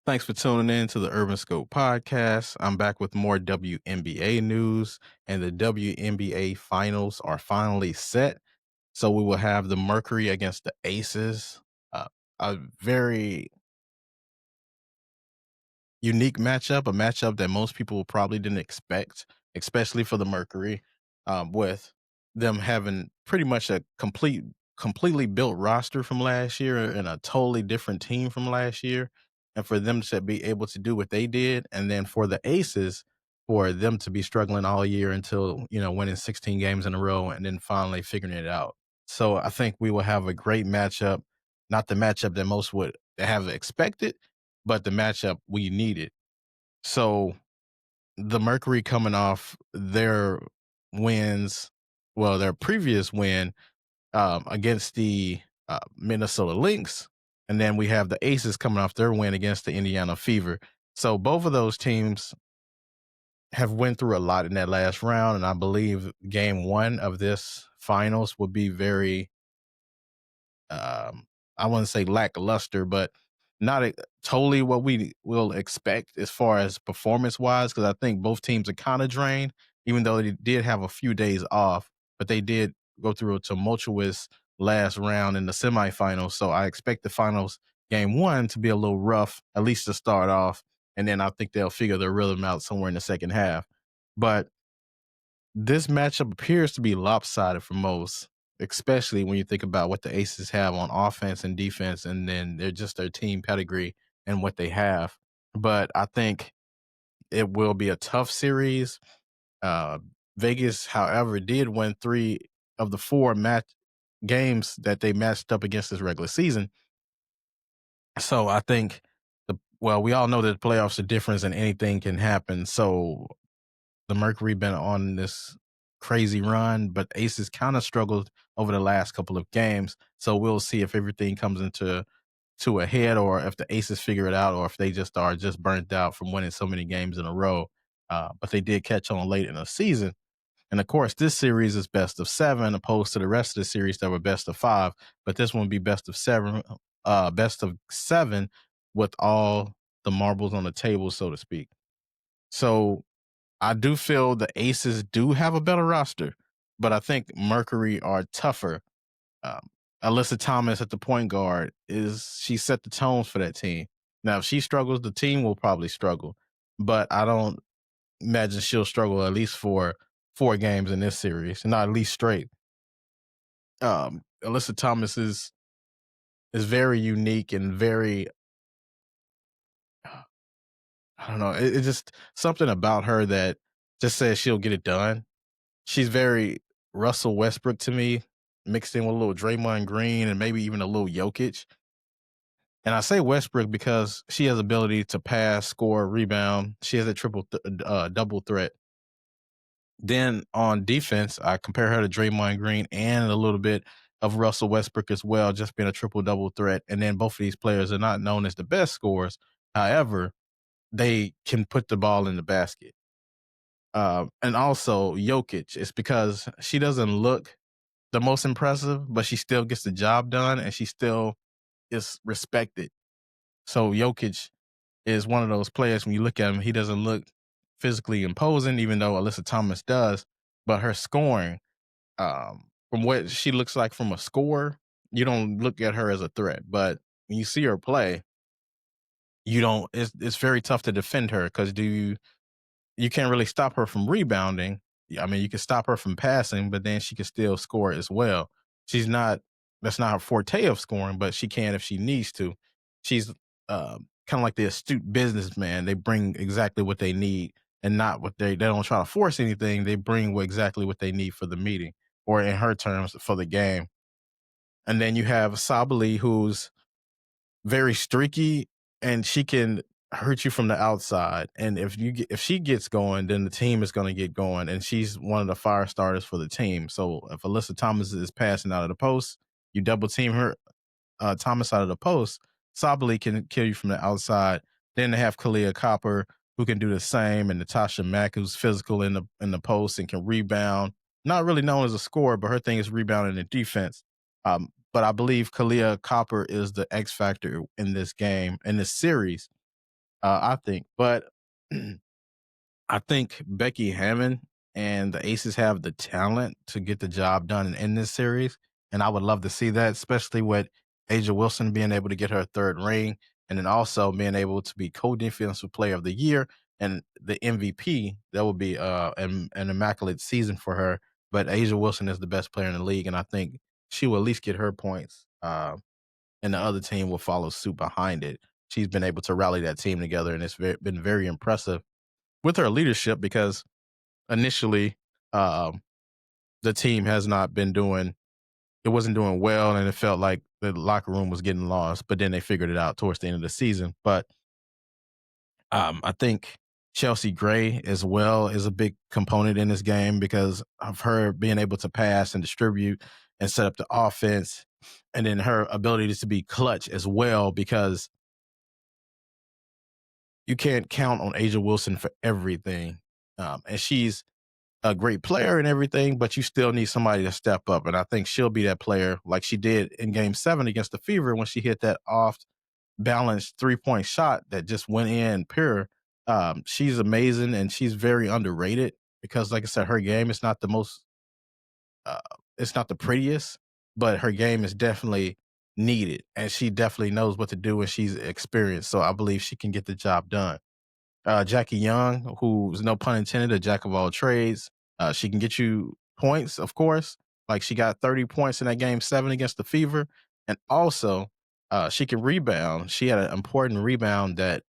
Thanks for tuning in to the Urban Scope podcast. I'm back with more WNBA news, and the WNBA finals are finally set. So we will have the Mercury against the Aces. Uh, a very unique matchup, a matchup that most people probably didn't expect, especially for the Mercury, with them having pretty much a completely built roster from last year and a totally different team from last year. And for them to be able to do what they did, and then for the Aces, for them to be struggling all year until, winning 16 games in a row and then finally figuring it out. So I think we will have a great matchup, not the matchup that most would have expected, but the matchup we needed. So the Mercury coming off their wins, well, their previous win against the Minnesota Lynx, and then we have the Aces coming off their win against the Indiana Fever. So both of those teams have went through a lot in that last round, and I believe game one of this finals will be very I wouldn't say lackluster, but not totally what we will expect as far as performance wise. Because I think both teams are kind of drained, even though they did have a few days off, but they did go through a tumultuous last round in the semifinals. So I expect the finals game one to be a little rough, at least to start off. And then I think they'll figure their rhythm out somewhere in the second half. But this matchup appears to be lopsided for most, especially when you think about what the Aces have on offense and defense, and then they're just their team pedigree and what they have. But I think it will be a tough series. Uh, Vegas, however, did win three of the four match games that they matched up against this regular season. So I think we all know that the playoffs are different and anything can happen. So the Mercury been on this crazy run, but Aces kind of struggled over the last couple of games. So we'll see if everything comes to a head, or if the Aces figure it out, or if they just are just burnt out from winning so many games in a row. But they did catch on late in the season. And of course, this series is best of seven, opposed to the rest of the series that were best of five. But this one will be best of seven, with all the marbles on the table, so to speak. So I do feel the Aces do have a better roster, but I think Mercury are tougher. Um, Alyssa Thomas at the point guard, she set the tones for that team. Now, if she struggles, the team will probably struggle, but I don't imagine she'll struggle at least for 4 games in this series, not at least straight. Alyssa Thomas is very unique and very, I don't know, it's just something about her that just says she'll get it done. She's very Russell Westbrook to me, mixed in with a little Draymond Green and maybe even a little Jokic. And I say Westbrook because she has ability to pass, score, rebound. She has a double threat. Then on defense, I compare her to Draymond Green and a little bit of Russell Westbrook as well, just being a triple double threat. And then both of these players are not known as the best scorers. However, they can put the ball in the basket. And also Jokic, it's because she doesn't look the most impressive, but she still gets the job done and she still is respected. So Jokic is one of those players, when you look at him, he doesn't look physically imposing, even though Alyssa Thomas does. But her scoring, from what she looks like from a scorer, you don't look at her as a threat. But when you see her play, you don't. It's very tough to defend her because you can't really stop her from rebounding. I mean, you can stop her from passing, but then she can still score as well. She's not That's not her forte of scoring, but she can if she needs to. She's kind of like the astute businessman. They bring exactly what they need and not what they don't try to force anything. They bring exactly what they need for the meeting, or in her terms, for the game. And then you have Sabali, who's very streaky, and she can hurt you from the outside. And if she gets going, then the team is going to get going. And she's one of the fire starters for the team. So if Alyssa Thomas is passing out of the post, you double team her, Thomas out of the post. Sabali can kill you from the outside. Then they have Kalia Copper, who can do the same, and Natasha Mack, who's physical in the post and can rebound. Not really known as a scorer, but her thing is rebounding and defense. But I believe Kalia Copper is the X factor in this game, in this series, I think. But I think Becky Hammon and the Aces have the talent to get the job done in this series, and I would love to see that, especially with Asia Wilson being able to get her third ring, and then also being able to be co-defensive player of the year and the MVP. That would be an immaculate season for her. But Asia Wilson is the best player in the league, and I think she will at least get her points, and the other team will follow suit behind it. She's been able to rally that team together, and been very impressive with her leadership because initially um, the team has not been doing it wasn't doing well and it felt like the locker room was getting lost, but then they figured it out towards the end of the season. But I think Chelsea Gray as well is a big component in this game because of her being able to pass and distribute and set up the offense, and then her ability to be clutch as well because you can't count on Asia Wilson for everything. And she's a great player and everything, but you still need somebody to step up. And I think she'll be that player like she did in game 7 against the Fever when she hit that off balanced 3-point shot that just went in pure. She's amazing and she's very underrated because, like I said, her game is not the most, uh, it's not the prettiest, but her game is definitely needed and she definitely knows what to do and she's experienced. So I believe she can get the job done. Jackie Young, who's no pun intended, a jack of all trades. She can get you points, of course. Like she got 30 points in that game 7 against the Fever. And also, she can rebound. She had an important rebound that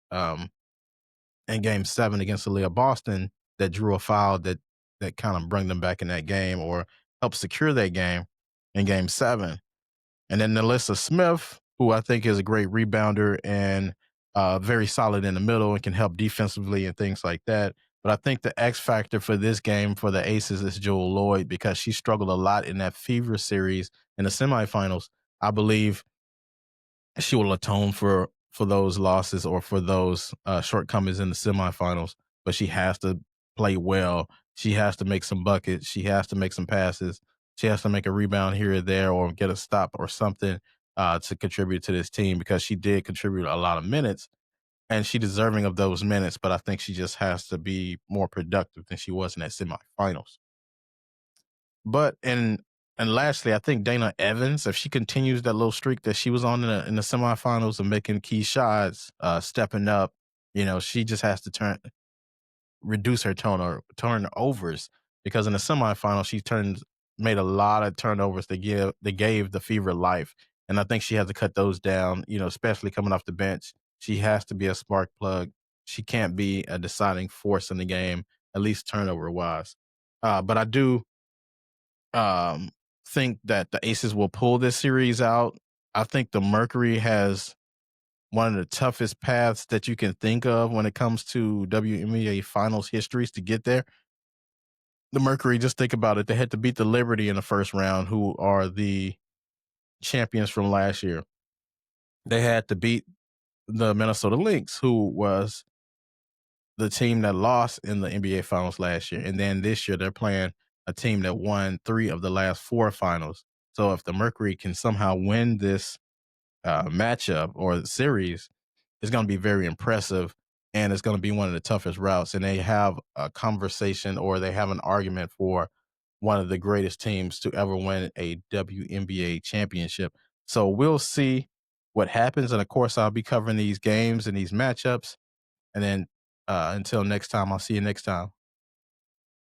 in game 7 against the Leah Boston that drew a foul that kind of bring them back in that game or helped secure that game in game 7. And then Nelissa Smith, who I think is a great rebounder and very solid in the middle and can help defensively and things like that. But I think the X factor for this game for the Aces is Joel Lloyd because she struggled a lot in that Fever series in the semifinals. I believe she will atone for those losses or for those shortcomings in the semifinals. But she has to play well. She has to make some buckets. She has to make some passes. She has to make a rebound here or there or get a stop or something to contribute to this team because she did contribute a lot of minutes and she's deserving of those minutes. But I think she just has to be more productive than she was in that semifinals. But and lastly, I think Dana Evans, if she continues that little streak that she was on in the semifinals of making key shots, stepping up, she just has to reduce her turnovers because in the semifinals she made a lot of turnovers that gave the Fever life, and I think she has to cut those down. Especially coming off the bench, she has to be a spark plug. She can't be a deciding force in the game, at least turnover wise. But I do um, think that the Aces will pull this series out. I think the Mercury has one of the toughest paths that you can think of when it comes to WNBA finals histories to get there. The Mercury, just think about it. They had to beat the Liberty in the first round, who are the champions from last year. They had to beat the Minnesota Lynx, who was the team that lost in the NBA finals last year. And then this year they're playing a team that won 3 of the last 4 finals. So if the Mercury can somehow win this matchup or the series, it's going to be very impressive and it's going to be one of the toughest routes. And they have a conversation or they have an argument for one of the greatest teams to ever win a WNBA championship. So we'll see what happens. And of course, I'll be covering these games and these matchups. And then until next time, I'll see you next time.